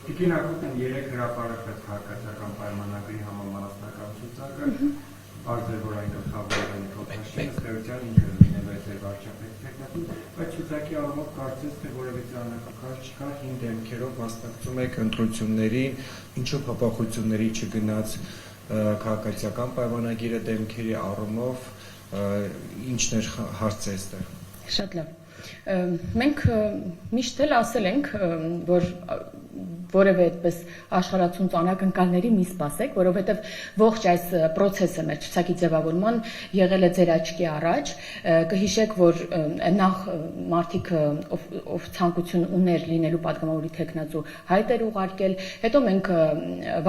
Տիկին Ակոբյան 3 հրապարակած քաղաքացիական պայմանագրի համամասնական ցուցակը Արդ է, որ այն գլխավորել են Քոթաշին, ըստերության ինքը լինել է ձեր վարչապետ թեկնածու, բայց ցուցակի առումով կարծես թե որևէ անհապաղ չկա, հին դեմքերով մասնակցում եք ընտրությունների, ինչու փոփոխությունների չգնաց քաղաքացիական պայմանագիրը դեմքերի առումով, ինչն էր հարցը այստեղ։ Շատ լավ։ Մենք միշտ էլ ասել ենք, որ որևէ այդպես աշխարհացուն անակնկալների մի սպասեք, որովհետև ողջ այս process-ը մեր ցուցակի ձևավորման եղել է ձեր աչքի առաջ, կհիշեք, որ նախ մարդիկ ով ցանկություն ուներ լինելու падգամավորի թեկնածու հայտ էր ուղարկել, հետո մենք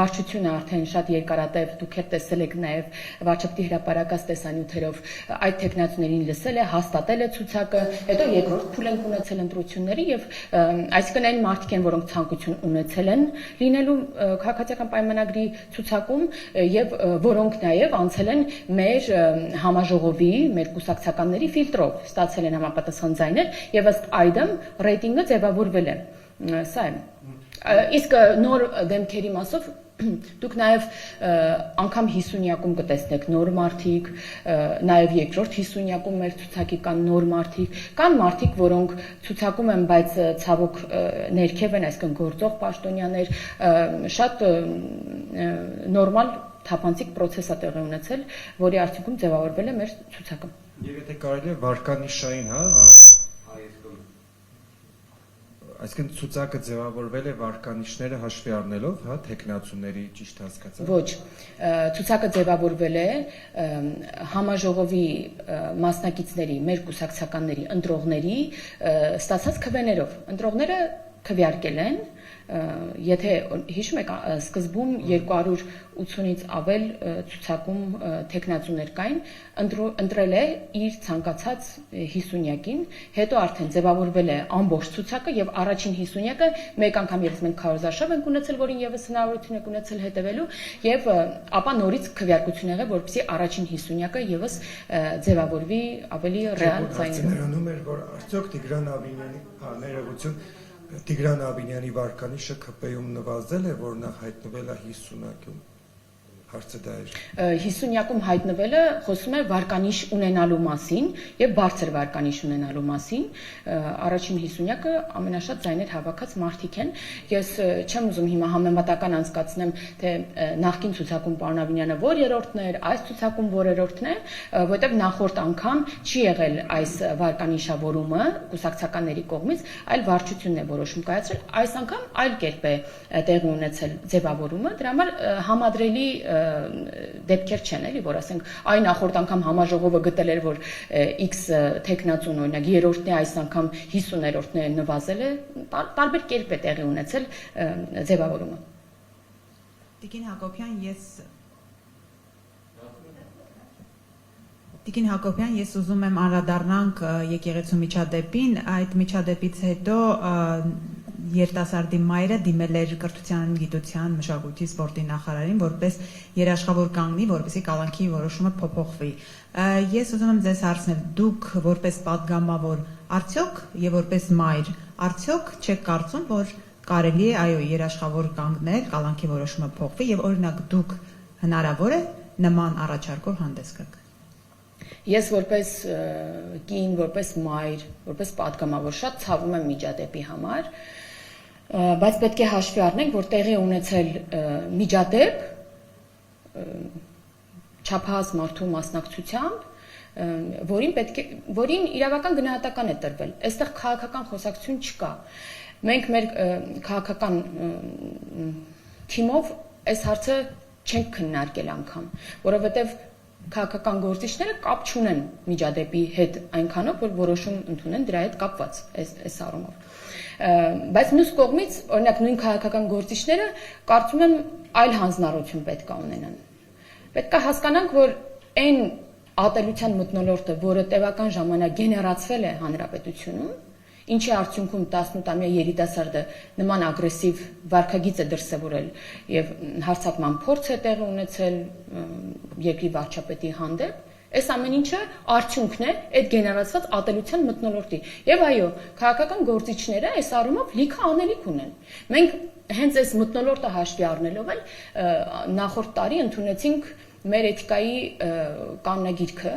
վարչությունը արդեն շատ երկարատև դուք եք տեսել եք նաև վարչապետի հրապարակած տեսանյութերով այդ թեկնածուներին լսել է, հաստատել է ցուցակը, հետո երկրորդ փուլ ենք ունեցել ընտրությունների եւ այսինքն այն մարդիկ են, որոնք ցանկություն ունեցել են լինելու քաղաքացիական պայմանագրի ցուցակում եւ որոնք նաեւ անցել են մեր համաժողովի, մեր կուսակցականների ֆիլտրով, ստացել են համապատասխան ձայներ եւ ըստ այդմ ռեյտինգը ձևավորվել է։ Սա է։ Իսկ նոր դեմքերի մասով դուք նաև անգամ 50-յակում կտեսնեք նոր մարդիկ, նաև երկրորդ 50-յակում մեր ցուցակի կան նոր մարդիկ, կան մարդիկ, որոնք ցուցակում են, բայց ցավոք ներքև են, այսինքն գործող պաշտոնյաներ, շատ նորմալ թափանցիկ process է տեղի ունեցել, որի արդյունքում ձևավորվել է մեր ցուցակը։ Եվ եթե կարելի է վարկանիշային, այսինքն ցուցակը ձևավորվել է վարկանիշները հաշվի առնելով, թեկնածուների ճիշտ հասկացա։ Ոչ, ցուցակը ձևավորվել է համաժողովի մասնակիցների, մեր կուսակցականների, ընտրողների ստացած քվեներով։ Ընտրողները քվեարկել են, եթե հիշում եք, սկզբում 280-ից ավել ցուցակում թեկնածուներ կային, ընտրել է իր ցանկացած 50-յակին, հետո արդեն ձևավորվել է ամբողջ ցուցակը եւ առաջին 50-յակը մեկ անգամ եւս մենք քարոզարշավ ենք ունեցել, որին եւս հնարավորություն եք ունեցել հետևելու եւ ապա նորից քվեարկություն եղել, որպեսզի առաջին 50-յակը եւս ձևավորվի ավելի ռեալ ձայներով։ Նրանում էր, որ արդյոք Տիգրան Աբինյանի ներողություն Տիգրան Աբինյանի վարկանիշը ԿՊ-ում նվազել է, որ նա հայտնվել է 50-յակում։ Հարցը դա էր։ 50-յակում հայտնվելը խոսում է վարկանիշ ունենալու մասին եւ բարձր վարկանիշ ունենալու մասին։ Առաջին 50-յակը ամենաշատ ձայներ հավաքած մարդիկ են։ Ես չեմ ուզում հիմա համեմատական անցկացնեմ, թե նախկին ցուցակում պարոն Աբինյանը որ երրորդն էր, այս ցուցակում որ երրորդն է, որովհետեւ նախորդ անգամ չի եղել այս վարկանիշավորումը կուսակցականների կողմից, այլ վարչությունն է որոշում կայացրել։ Այս անգամ այլ կերպ է տեղի ունեցել ձևավորումը, դրա համար համադրելի դեպքեր չեն, էլի, որ ասենք այն նախորդ անգամ համաժողովը գտել էր, որ X թեկնածուն օրինակ երրորդն է, այս անգամ 50-երորդն է նվազել է, տարբեր կերպ է տեղի ունեցել ձևավորումը։ Տիկին Հակոբյան, ես ուզում եմ անդրադառնանք եկեղեցու միջադեպին, այդ միջադեպից հետո երիտասարդի մայրը դիմել էր կրթության, գիտության, մշակույթի, սպորտի նախարարին, որպես երաշխավոր կանգնի, որպեսզի կալանքի որոշումը փոփոխվի։ Ես ուզում եմ ձեզ հարցնել, դուք որպես падգամավոր, արդյոք եւ որպես մայր, արդյոք չեք կարծում, որ կարելի է այո երաշխավոր կանգնել, կալանքի որոշումը փոխվի եւ օրինակ դուք հնարավոր է նման առաջարկով հանդես գաք։ Ես որպես կին, որպես մայր, որպես падգամավոր շատ ցավում եմ միջադեպի համար, բայց պետք է հաշվի առնենք, որ տեղի ունեցել միջադեպ չափահաս մարդու մասնակցությամբ, որին իրավական գնահատական է տրվել։ Այստեղ քաղաքական խոսակցություն չկա։ Մենք մեր քաղաքական թիմով այս հարցը չենք քննարկել անգամ, որովհետև քաղաքական գործիչները կապ չունեն միջադեպի հետ այնքանով, որ որոշում ընդունեն դրա հետ կապված այս առումով։ Բայց մյուս կողմից, օրինակ նույն քաղաքական գործիչները կարծում եմ այլ հանձնառություն պետք է ունենան։ Պետք է հասկանանք, որ այն ատելության մթնոլորտը, որը տևական ժամանակ գեներացվել է հանրապետությունում, ինչի արդյունքում 18-ամյա երիտասարդը նման ագրեսիվ վարքագիծ է դրսևորել եւ հարձակման փորձ է տեղի ունեցել երկրի վարչապետի հանդեպ, այս ամեն ինչը արդյունքն է այդ գեներացված ատելության մթնոլորտի։ Եվ այո, քաղաքական գործիչները այս առումով լիքը անելիք ունեն։ Մենք հենց այս մթնոլորտը հաշվի առնելով էլ նախորդ տարի ընդունեցինք մեր էթիկայի կանոնագիրքը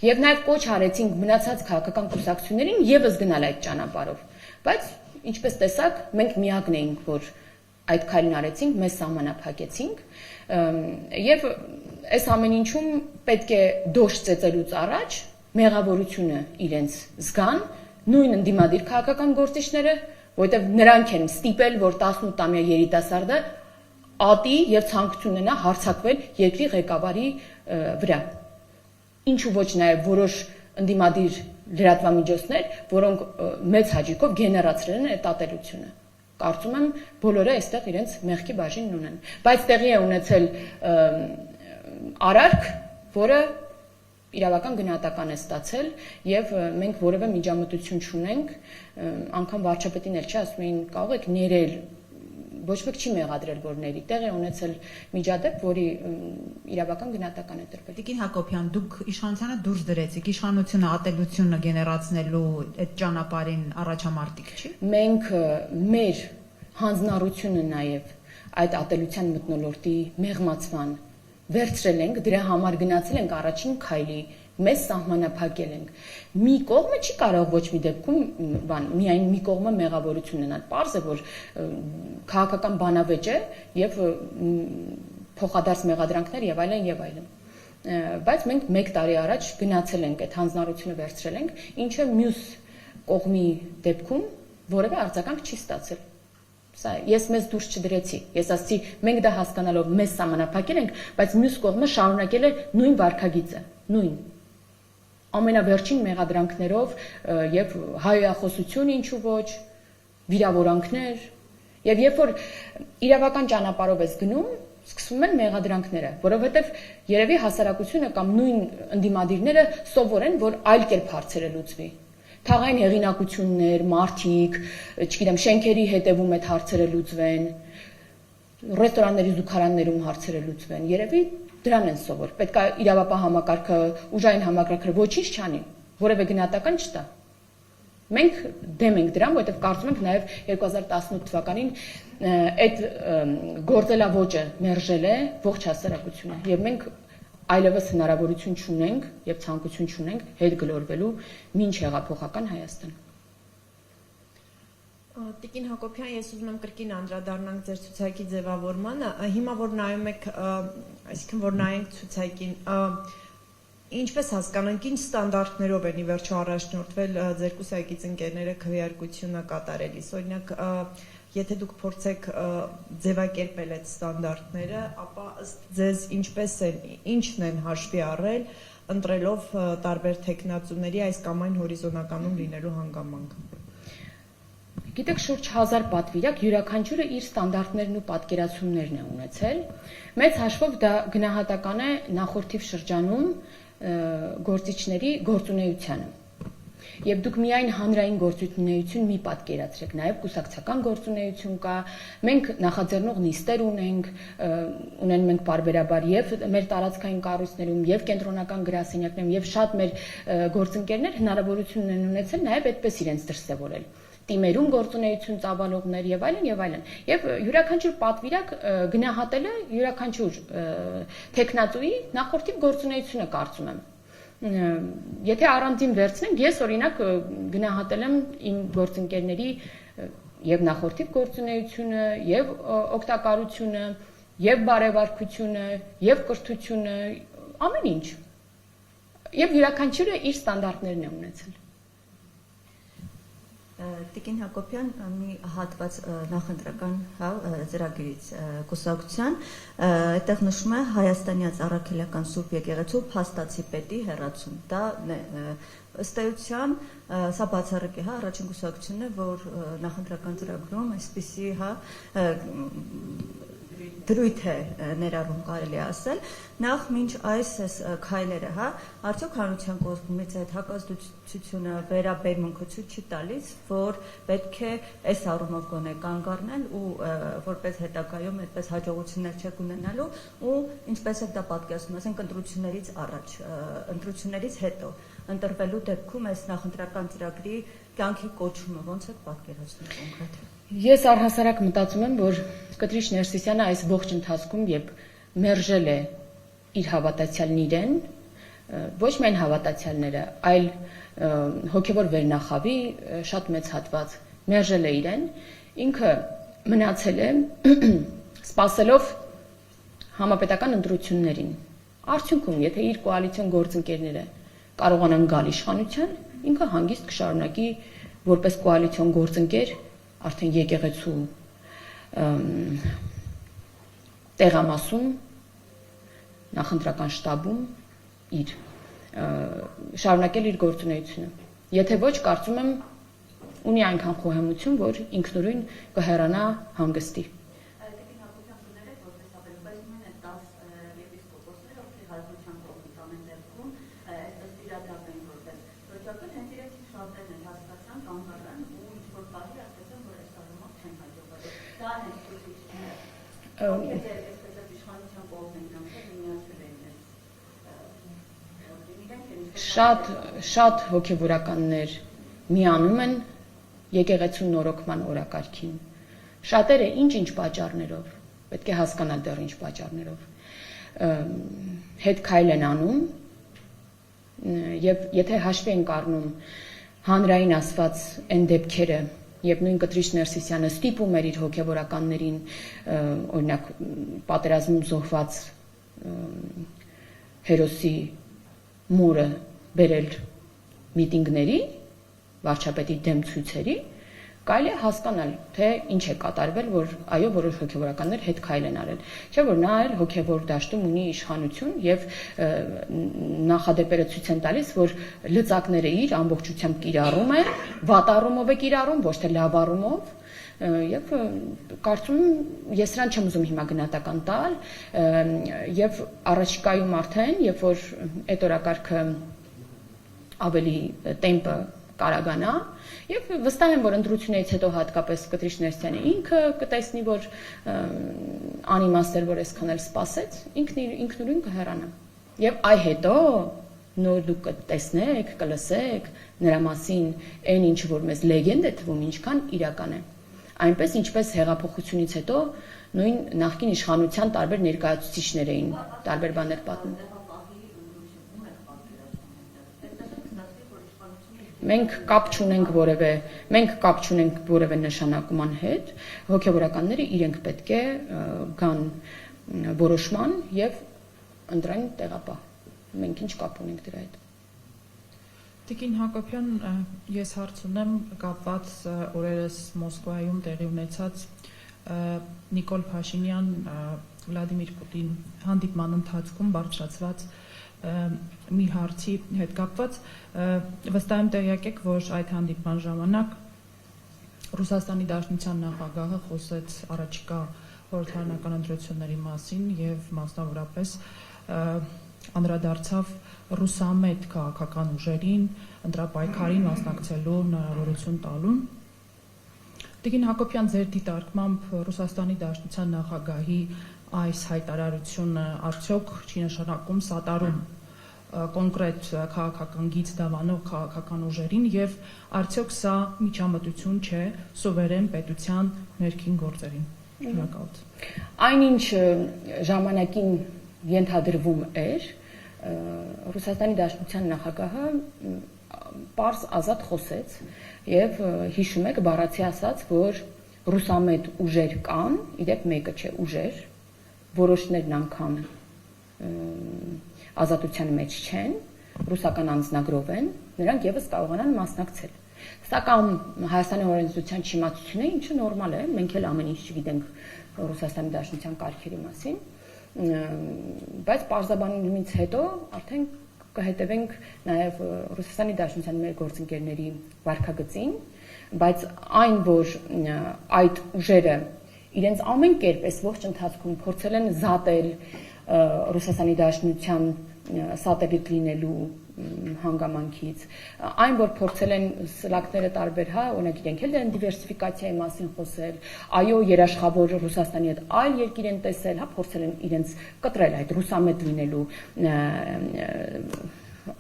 եւ նաեւ կոչ արեցինք մնացած քաղաքական կուսակցություններին եւս գնալ այդ ճանապարհով, բայց ինչպես տեսակ մենք միակն էինք, որ այդ քայլն արեցինք, մեզ սահմանափակեցինք եւ այս ամեն ինչում պետք է դոշ ծեծելուց առաջ մեղավորությունը իրենց զգան նույն ընդդիմադիր քաղաքական գործիչները, որտեղ նրանք են ստիպել, որ 18-ամյա երիտասարդը ատի եւ ցանկություն ունենա հարձակվել երկրի ղեկավարի վրա։ Ինչու ոչ նաեւ որոշ ընդդիմադիր լրատվամիջոցներ, որոնք մեծ հաճույքով գեներացրել են այդ ատելությունը։ Կարծում եմ բոլորը այստեղ իրենց մեղքի բաժինն ունեն, բայց տեղի է ունեցել արարք, որը իրավական գնահատական է ստացել եւ մենք որևէ միջամտություն չունենք, անգամ վարչապետին էլ չի ասում էին կարող եք ներել, ոչ մեկ չի մեղադրել որ ների, տեղ է ունեցել միջադեպ, որի իրավական գնահատական է տրվել։ Տիկին Հակոբյան, դուք իշխանությանը դուրս դրեցիք, իշխանությունը ատելությունը գեներացնելու այդ ճանապարհին առաջամարտիկ չի։ Մենք մեր հանձնառությունը նաեւ այդ ատելության մթնոլորտի մեղմացման վերցրել ենք, դրա համար գնացել ենք առաջին քայլի, մեզ սահմանափակել ենք։ Մի կողմը չի կարող ոչ մի դեպքում միայն մի կողմը մեղավորություն ունենալ։ Պարզ է, որ քաղաքական բանավեճ է եւ փոխադարձ մեղադրանքներ եւ այլն եւ այլն։ Բայց մենք 1 տարի առաջ գնացել ենք այդ հանձնառությունը վերցրել ենք, ինչը մյուս կողմի դեպքում որևէ արձագանք չի ստացել։ Սա ես մեզ դուրս չդրեցի։ Ես ասացի, մենք դա հասկանալով մեզ սահմանափակել ենք, բայց մյուս կողմը շարունակել է նույն վարքագիծը, նույն ամենավերջին մեղադրանքներով եւ հայոյախոսություն ինչու ոչ, վիրավորանքներ, եւ երբ որ իրավական ճանապարհով ես գնում, սկսվում են մեղադրանքները, որովհետեւ երևի հասարակությունը կամ նույն ընդդիմադիրները սովորեն, որ այլ կերպ հարցերը լուծվի։ Թաղային հեղինակություններ, մարդիկ, չգիտեմ, շենքերի հետևում այդ հարցերը լուծվեն, ռեստորանների զուգարաններում հարցերը լուծվեն։ Երևի դրան են սովոր։ Պետք է իրավապահ համակարգը, ուժային համակարգը ոչինչ չանի, որևէ գնահատական չտա։ Մենք դեմ ենք դրան, որովհետև կարծում ենք նաև 2018 թվականին այդ գործելավոճը մերժել է ողջ հասարակությունը եւ մենք այլևս հնարավորություն չունենք եւ ցանկություն չունենք հետ գլորվելու մինչ հեղափոխական Հայաստան։ Տիկին Հակոբյան, ես ուզում եմ կրկին անդրադառնանք ձեր ցուցակի ձևավորմանը։ Հիմա որ նայում եք, այսինքն որ նայենք ցուցակին, ինչպես հասկանանք, ինչ ստանդարտներով են ի վերջո առաջնորդվել ձեր կուսակից ընկերները քվեարկությունը կատարելիս։ Օրինակ, եթե դուք փորձեք ձևակերպել այդ ստանդարտները, ապա ըստ ձեզ ինչն են հաշվի առել, ընտրելով տարբեր տեխնացուների այս կամ այն հորիզոնականում լինելու հանգամանքը։ Գիտեք, շուրջ 1000 պատվիրակ յուրաքանչյուրը իր ստանդարտներն ու պատկերացումներն է ունեցել։ Մեծ հաշվով դա գնահատական է նախորդիվ շրջանում գործիչների գործունեությանը։ Եվ դուք միայն հանրային գործունեություն մի պատկերացրեք, նաև կուսակցական գործունեություն կա, մենք նախաձեռնող նիստեր ունենք, ունեն մենք պարբերաբար եւ մեր տարածքային կառույցներում եւ կենտրոնական գրասենյակներում եւ շատ մեր գործընկերներ հնարավորություն են ունեցել նաև այդպես իրենց դրսևորել։ Տիմերում գործունեություն ծավալողներ եւ այլն եւ այլն։ Եվ յուրաքանչյուր պատվիրակ գնահատել է յուրաքանչյուր տեխնատուի նախորդիվ գործունեությունը, կարծում եմ։ Եթե առանձին վերցնենք, ես օրինակ գնահատել եմ իմ գործընկերների եւ նախորդիվ գործունեությունը, եւ օգտակարությունը, եւ բարեվարկությունը, եւ կրթությունը, ամեն ինչ։ Եվ յուրաքանչյուրը իր ստանդարտներն է ունեցել։ Տիկին Հակոբյան, մի հատված նախընտրական ծրագրից կուսակցության, այդտեղ նշում է Հայաստանյաց առաքելական Սուրբ եկեղեցու փաստացի պետի հեռացում։ Դա ըստ էության սա բացառիկ է, առաջին կուսակցությունն է, որ նախընտրական ծրագրում այսպիսի դրույթ է ներառում, կարելի է ասել, նախ մինչ այս քայլերը, արդյոք հանրության կողմից այդ հակազդեցությունը վերաբերմունքը ցույց չի տալիս, որ պետք է այս առումով գոնե կանգ առնել ու որպես հետագայում այդպես հաջողություններ չեք ունենալու ու ինչպես է դա պատկերացնում, ասենք ընտրություններից առաջ, ընտրություններից հետո ընտրվելու դեպքում այս նախընտրական ծրագրի կյանքի կոչումը ոնց է պատկերացնում կոնկրետ։ Ես առհասարակ մտածում եմ, որ Կտրիշ Ներսիսյանը այս ողջ ընթացքում երբ մերժել է իր հավատացյալն իրեն, ոչ միայն հավատացյալները, այլ հոգևոր վերնախավի շատ մեծ հատված մերժել է իրեն, ինքը մնացել է սպասելով համապետական ընտրություններին։ Արդյունքում, եթե իր կոալիցիոն գործընկերները կարողանան գալ իշխանության, ինքը հանգիստ կշարունակի որպես կոալիցիոն գործընկեր արդեն եկեղեցու տեղամասում, նախընտրական շտաբում իր շարունակել իր գործունեությունը։ Եթե ոչ, կարծում եմ, ունի այնքան խոհեմություն, որ ինքնուրույն կհեռանա հանգստի։ Շատ հոգևորականներ միանում են եկեղեցու նորոգման օրակարգին։ Շատերը ինչ պատճառներով, պետք է հասկանալ դեռ ինչ պատճառներով, հետ քայլ են անում, եւ եթե հաշվի ենք առնում հանրային ասված այն դեպքերը, երբ նույն Կտրիշ Ներսիսյանը ստիպում էր իր հոգևորականներին, օրինակ պատերազմում զոհված հերոսի մուրը բերել միտինգների, վարչապետի դեմ ցույցերի, կարելի է հասկանալ, թե ինչ է կատարվել, որ այո, որոշ հոգևորականներ հետ քայլ են արել։ Չէ՞ որ նա էլ հոգևոր դաշտում ունի իշխանություն եւ նախադեպերը ցույց են տալիս, որ լծակները իր ամբողջությամբ կիրառում է, վատ առումով է կիրառում, ոչ թե լավ առումով, եւ կարծում ես սրան չեմ ուզում հիմա գնահատական տալ, եւ առաջիկայում արդեն, երբ որ այդ օրակարգը ավելի տեմպը կարագանա, եւ վստահ եմ, որ ընտրությունից հետո հատկապես Կտրիշ Ներսյանը ինքը կտեսնի, որ անիմաստ էր, որ այսքան էլ սպասեց, ինքնուրույն կհեռանա։ Եվ այ հետո նոր դուք կտեսնեք, կլսեք նրա մասին այն ինչ որ մեզ լեգենդ է թվում, ինչքան իրական է։ Այնպես ինչպես հեղափոխությունից հետո նույն նախկին իշխանության տարբեր ներկայացուցիչներ էին տարբեր բաներ պատմում։ Մենք կապ չունենք որևէ նշանակման հետ, հոգևորականները իրենք պետք է գան որոշման եւ ընտրեն տեղապահ։ Մենք ինչ կապ ունենք դրա հետ։ Տիկին Հակոբյան, ես հարց ունեմ կապված օրերս Մոսկվայում տեղի ունեցած Նիկոլ Փաշինյան Վլադիմիր Պուտին հանդիպման ընթացքում բարձրացված մի հարցի հետ կապված, վստահ եմ տեղյակ եք, որ այդ հանդիպման ժամանակ Ռուսաստանի Դաշնության նախագահը խոսեց առաջիկա խորհրդարանական ընտրությունների մասին եւ մասնավորապես անդրադարձավ ռուսամետ քաղաքական ուժերին ընտրապայքարին մասնակցելու հնարավորություն տալուն։ Տիկին Հակոբյան, ձեր դիտարկմամբ Ռուսաստանի Դաշնության նախագահի այս հայտարարությունը արդյոք չի նշանակում սատարում կոնկրետ քաղաքական գիծ դավանող քաղաքական ուժերին եւ արդյոք սա միջամտություն չէ սուվերեն պետության ներքին գործերին։ Շնորհակալություն։ Այնինչ ժամանակին ենթադրվում էր, Ռուսաստանի Դաշնության նախագահը պարզ ազատ խոսեց եւ հիշում եք բառացի ասած, որ ռուսամետ ուժեր կան, իրեք մեկը չէ ուժեր, որոշներն անգամ ազատության մեջ չեն, ռուսական անձնագրով են, նրանք եւս կարողանան մասնակցել։ Սա կամ Հայաստանի օրենսդրության չիմացություն է, ինչը նորմալ է, մենք էլ ամեն ինչ չգիտենք Ռուսաստանի Դաշնության կարգերի մասին, բայց պարզաբանումից հետո արդեն կհետևենք նաև Ռուսաստանի Դաշնության մեր գործընկերների վարքագծին, բայց այն, որ այդ ուժերը իրենց ամեն կերպ այս ողջ ընթացքում փորձել են զատել Ռուսաստանի Դաշնության սատելիտ լինելու հանգամանքից, այն, որ փորձել են սլակները տարբեր, օրինակ իրենք էլ են դիվերսիֆիկացիայի մասին խոսել, այո, երաշխավոր Ռուսաստանի հետ այլ երկիր են տեսել, փորձել են իրենց կտրել այդ ռուսամետ լինելու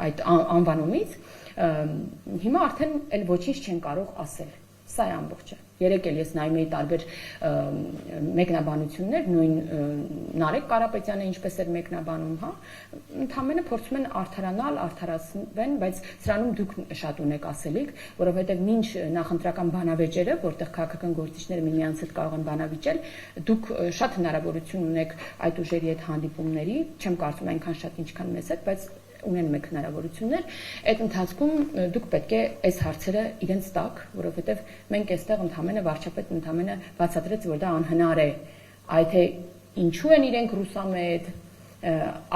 այդ անվանումից, հիմա արդեն էլ ոչինչ չեն կարող ասել։ Սա է ամբողջը։ Երեք էլ ես նայում էի տարբեր մեկնաբանություններ, նույն Նարեկ Կարապետյանը ինչպես էր մեկնաբանում, հա, ընդհանրապես փորձում են արդարանալ, արդարացնեն, բայց սրանում դուք շատ ունեք ասելիք, որովհետև մինչ նախընտրական բանավեճերը, որտեղ քաղաքական գործիչները միմյանց հետ կարող են բանավիճել, դուք շատ հնարավորություն ունեք այդ ուժերի հետ հանդիպումների, չեմ կարծում այնքան շատ ինչքան մեզ հետ, բայց ունեն մեկ հնարավորություններ, այդ ընթացքում դուք պետք է այս հարցերը իրենց տակ, որովհետև մենք այստեղ ընդհանրապես վարչապետն ընդհանրապես բացատրեց, որ դա անհնար է, այ թե ինչու են իրենք ռուսամետ,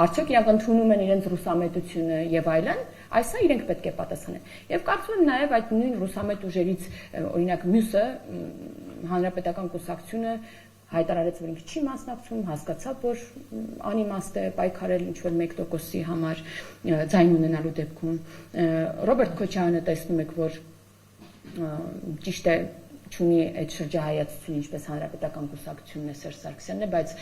արդյոք իրանք ընդունում են իրենց ռուսամետությունը եւ այլն, այսա իրենք պետք է պատասխանեն։ Եվ կարծում եմ նաեւ այդ նույն ռուսամետ ուժերից, օրինակ մյուսը հանրապետական կուսակցությունը հայտարարեց, որ ինքը չի մասնակցում, հասկացավ, որ անիմաստ է պայքարել ինչ-որ 1%-ի համար ձայն ունենալու դեպքում։ Ռոբերտ Քոչարյանը տեսնում եք, որ ճիշտ է չունի այդ շրջահայացությունը, ինչպես հանրապետական կուսակցությունն է Սերժ Սարգսյանն է, բայց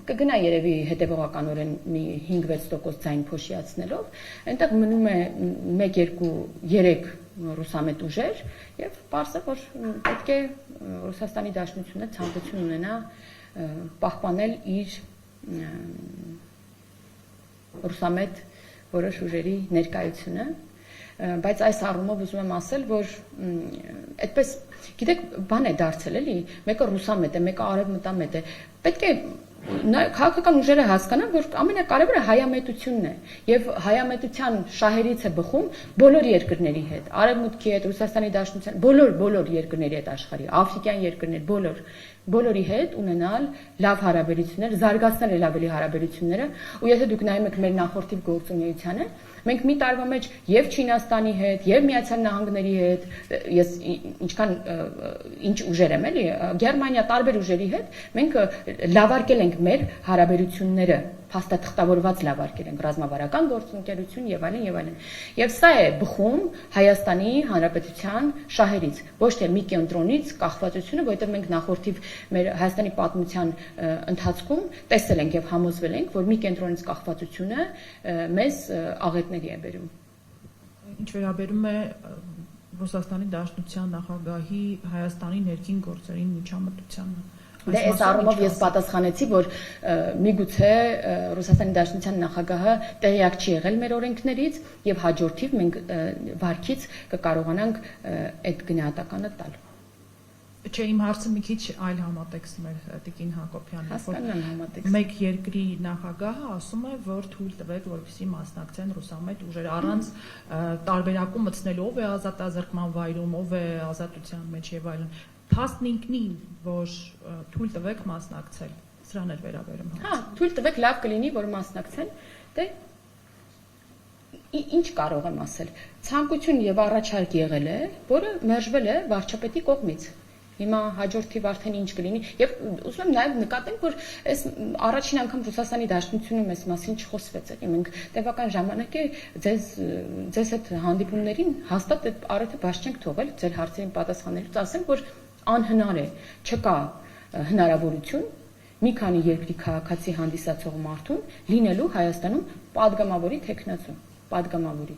կգնա երևի հետևողականորեն մի 5-6% ձայն փոշիացնելով, այնտեղ մնում է 1-2-3 ռուսամետ ուժեր եւ պարզ է, որ պետք է Ռուսաստանի Դաշնությունը ցանկություն ունենա պահպանել իր ռուսամետ որոշ ուժերի ներկայությունը, բայց այս առումով ուզում եմ ասել, որ այդպես, գիտեք, բան է դարձել, էլի, մեկը ռուսամետ է, մեկը արևմտամետ է, պետք է քաղաքական ուժերը հասկանան, որ ամենակարևորը հայամետությունն է եւ հայամետության շահերից է բխում բոլոր երկրների հետ, Արևմուտքի հետ, Ռուսաստանի Դաշնության, բոլոր երկրների հետ աշխարհի, աֆրիկյան երկրներ, բոլորի հետ ունենալ լավ հարաբերություններ, զարգացնել էլ ավելի հարաբերությունները, ու եթե դուք նայում եք մեր նախորդի գործունեությանը, մենք մի տարվա մեջ եւ Չինաստանի հետ, եւ Միացյալ Նահանգների հետ, ես ինչ ուժեր եմ էլի, Գերմանիա տարբեր ուժերի հետ, մենք լավարկել ենք մեր հարաբերությունները, փաստաթղթավորված լավարկել ենք ռազմավարական գործընկերություն եւ այլն եւ այլն։ Եվ սա է բխում Հայաստանի Հանրապետության շահերից, ոչ թե մի կենտրոնից կախվածությունը, որովհետեւ մենք նախորդիվ մեր Հայաստանի պատմության ընթացքում տեսել ենք եւ համոզվել ենք, որ մի կենտրոնից կախվածությունը մեզ աղետների է բերում։ Ինչ վերաբերում է Ռուսաստանի Դաշնության նախագահի Հայաստանի ներքին գործերին միջամտությանը, Դե այս առումով ես պատասխանեցի, որ միգուցե Ռուսաստանի Դաշնության նախագահը տեղյակ չի եղել մեր օրենքներից եւ հաջորդիվ մենք վարքից կկարողանանք այդ գնահատականը տալ։ Չէ, իմ հարցը մի քիչ այլ համատեքստում էր Տիկին Հակոբյանը, Հասկանում եմ համատեքստ։ մեկ երկրի նախագահը ասում է, որ թույլ տվեք, որպեսզի մասնակցեն ռուսամետ ուժեր առանց տարբերակում մտցնելու, ով է ազատազրկման վայրում, ով է ազատության մեջ եւ այլն։ Փաստն ինքնին, որ թույլ տվեք մասնակցել, սրան էր վերաբերում։ Հա, թույլ տվեք, լավ կլինի, որ մասնակցեն։ Դե ինչ կարող եմ ասել։ Ցանկություն եւ առաջարկ եղել է, որը մերժվել է վարչապետի կողմից։ Հիմա հաջորդիվ արդեն ինչ կլինի եւ ուզում եմ նաեւ նկատենք, որ այս առաջին անգամ Ռուսաստանի Դաշնությունում այս մասին չխոսվեց, էլի մենք տևական ժամանակ է ձեզ այդ հանդիպումներին հաստատ այդ առիթը բաց չենք թողել ձեր հարցերին պատասխանելուց, ասենք, որ անհնար է, չկա հնարավորություն մի քանի երկրի քաղաքացի հանդիսացող մարդուն լինելու Հայաստանում падգամավորի տեխնացու, падգամավորի։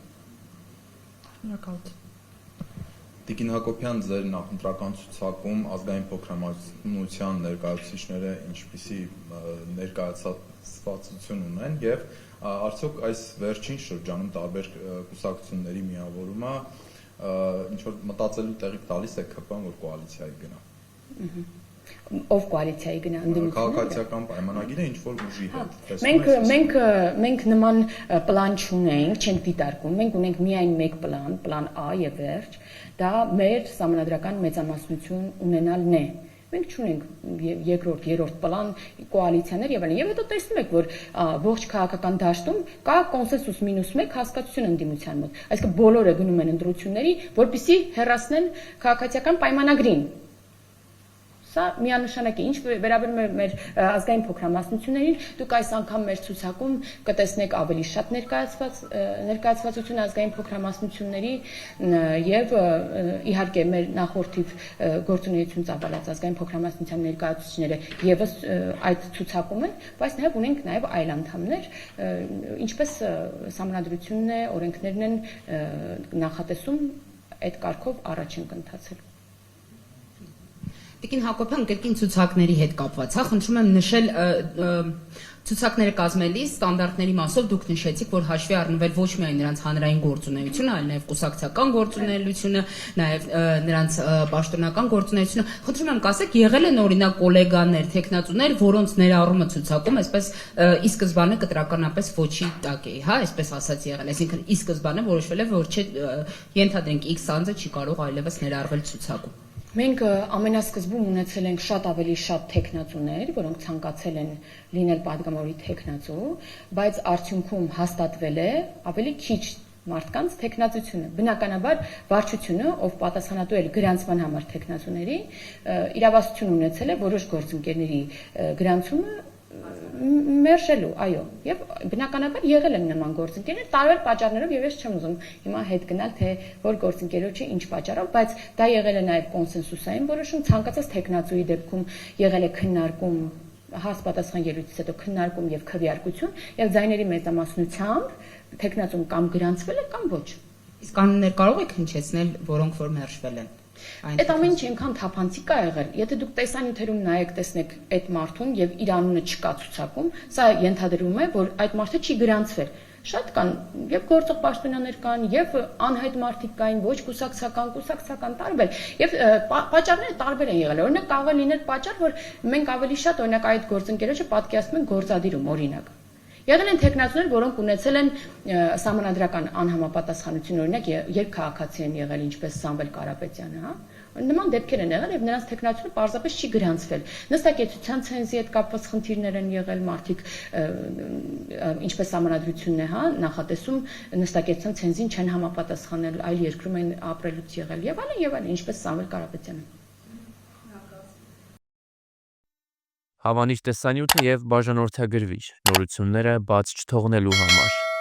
Շնորհակալություն։ Տիկին Հակոբյան, ձեր նախընտրական ցուցակում ազգային փոքրամասնության ներկայացուցիչները ինչպիսի ներկայացվածություն ունեն եւ արդյոք այս վերջին շրջանում տարբեր կուսակցությունների միավորումը ինչ որ մտածելու տեղի տալիս է ԿՊ-ն, որ կոալիցիայի գնա։ Ով կոալիցիայի գնա ընդդիմությունը։ Քաղաքացիական պայմանագիրը ինչ որ ուժի հետ։ Մենք նման պլան չունենք, չենք դիտարկում։ Մենք ունենք միայն մեկ պլան A եւ վերջ։ Դա մեր համանդրական մեծամասնություն ունենալն է։ Մենք չունենք երկրորդ, երրորդ պլան կոալիցիաներ եւ այլն։ Եվ հետո տեսնում եք, որ ողջ քաղաքական դաշտում կա կոնսենսուս -1 հասկացություն ընդդիմության մոտ։ Այսինքն բոլորը գնում են ընտրությունների, որպեսզի հեռացնեն քաղաքացիական պայմանագրին։ Սա միանշանակ է, ինչ վերաբերում է մեր ազգային փոքրամասնություններին, դուք այս անգամ մեր ցուցակում կտեսնեք ավելի շատ ներկայացվածություն ազգային փոքրամասնությունների եւ իհարկե մեր նախորդիվ գործունեություն ծավալած ազգային փոքրամասնության ներկայացուցիչները եւս այդ ցուցակում են, բայց նաեւ ունենք նաեւ այլ անդամներ, ինչպես համանդրությունն է, օրենքներն են նախատեսում այդ կարգով առաջ ենք ընթացել։ Տիկին Հակոբյան կրկին ցուցակների հետ կապված, հա, խնդրում եմ նշել ցուցակները կազմելիս ստանդարտների մասով դուք նշեցիք, որ հաշվի առնվել ոչ միայն նրանց հանրային գործունեությունը, այլ նաև կուսակցական գործունեությունը, նաև նրանց պաշտոնական գործունեությունը։ Խնդրում եմ կասեք, եղել են օրինակ գոլեգաներ, տեխնացուներ, որոնց ներառումը ցուցակում այսպես ի սկզբանե կտրականապես ոչի տակ է, հա, այսպես ասած եղել, այսինքն ի սկզբանե որոշվել է, որ չէ, ենթադրենք X անձը չի կարող այլևս ներառվել ցուցակում։ Մենք ամենասկզբում ունեցել ենք շատ ավելի շատ տեխնացուներ, որոնք ցանկացել են լինել падգամավորի տեխնացու, բայց արդյունքում հաստատվել է ավելի քիչ մարդկանց տեխնացությունը։ Բնականաբար վարչությունը, ով պատասխանատու էր գրանցման համար տեխնացուների, իրավասություն ունեցել է որոշ գործընկերների գրանցումը մերժելու, այո, եւ բնականաբար եղել են նման գործընկերներ տարբեր պատճառներով եւ ես չեմ ուզում հիմա հետ գնալ թե որ գործընկերոջը ինչ պատճառով, բայց դա եղել է նաեւ կոնսենսուսային որոշում, ցանկացած տեխնացուի դեպքում եղել է քննարկում հարց պատասխան ելույթից հետո քննարկում եւ քվեարկություն եւ ձայների մեծամասնությամբ տեխնացուն կամ գրանցվել է կամ ոչ։ Իսկ անուններ կարող եք հնչեցնել, որոնք որ մերժվել են։ Այդ ամեն ինչը այնքան թափանցիկ է եղել, եթե դուք տեսանյութերում նայեք, տեսնեք այդ մարդուն եւ իր անունը չկա ցուցակում, սա ենթադրում է, որ այդ մարդը չի գրանցվել։ Շատ կան եւ գործող պաշտոնյաներ կան, եւ անհայտ մարդիկ կային, ոչ կուսակցական տարբեր, եւ պատճառները տարբեր են եղել։ Օրինակ կարող է լինել պատճառ, որ մենք ավելի շատ օրինակ այդ գործընկերոջը պատկերացնում ենք գործադիրում, օրինակ։ Եղել են տեխնացուներ, որոնք ունեցել են սահմանադրական անհամապատասխանություն, օրինակ երբ քաղաքացի են եղել, ինչպես Սամվել Կարապետյանը, հա։ Նման դեպքեր են եղել եւ նրանց տեխնացությունը պարզապես չի գրանցվել։ Նստակեցության ցենզի հետ կապված խնդիրներ են եղել, մարդիկ ինչպես սահմանադրությունն է, հա, նախատեսում նստակեցության ցենզին չեն համապատասխանել, այլ երկրում են ապրելուց եղել եւ այլն, ինչպես Սամվել Կարապետյանը։ Հավանիչ տեսանյութը եւ բաժանորդագրվիչ նորությունները բաց չթողնելու համար։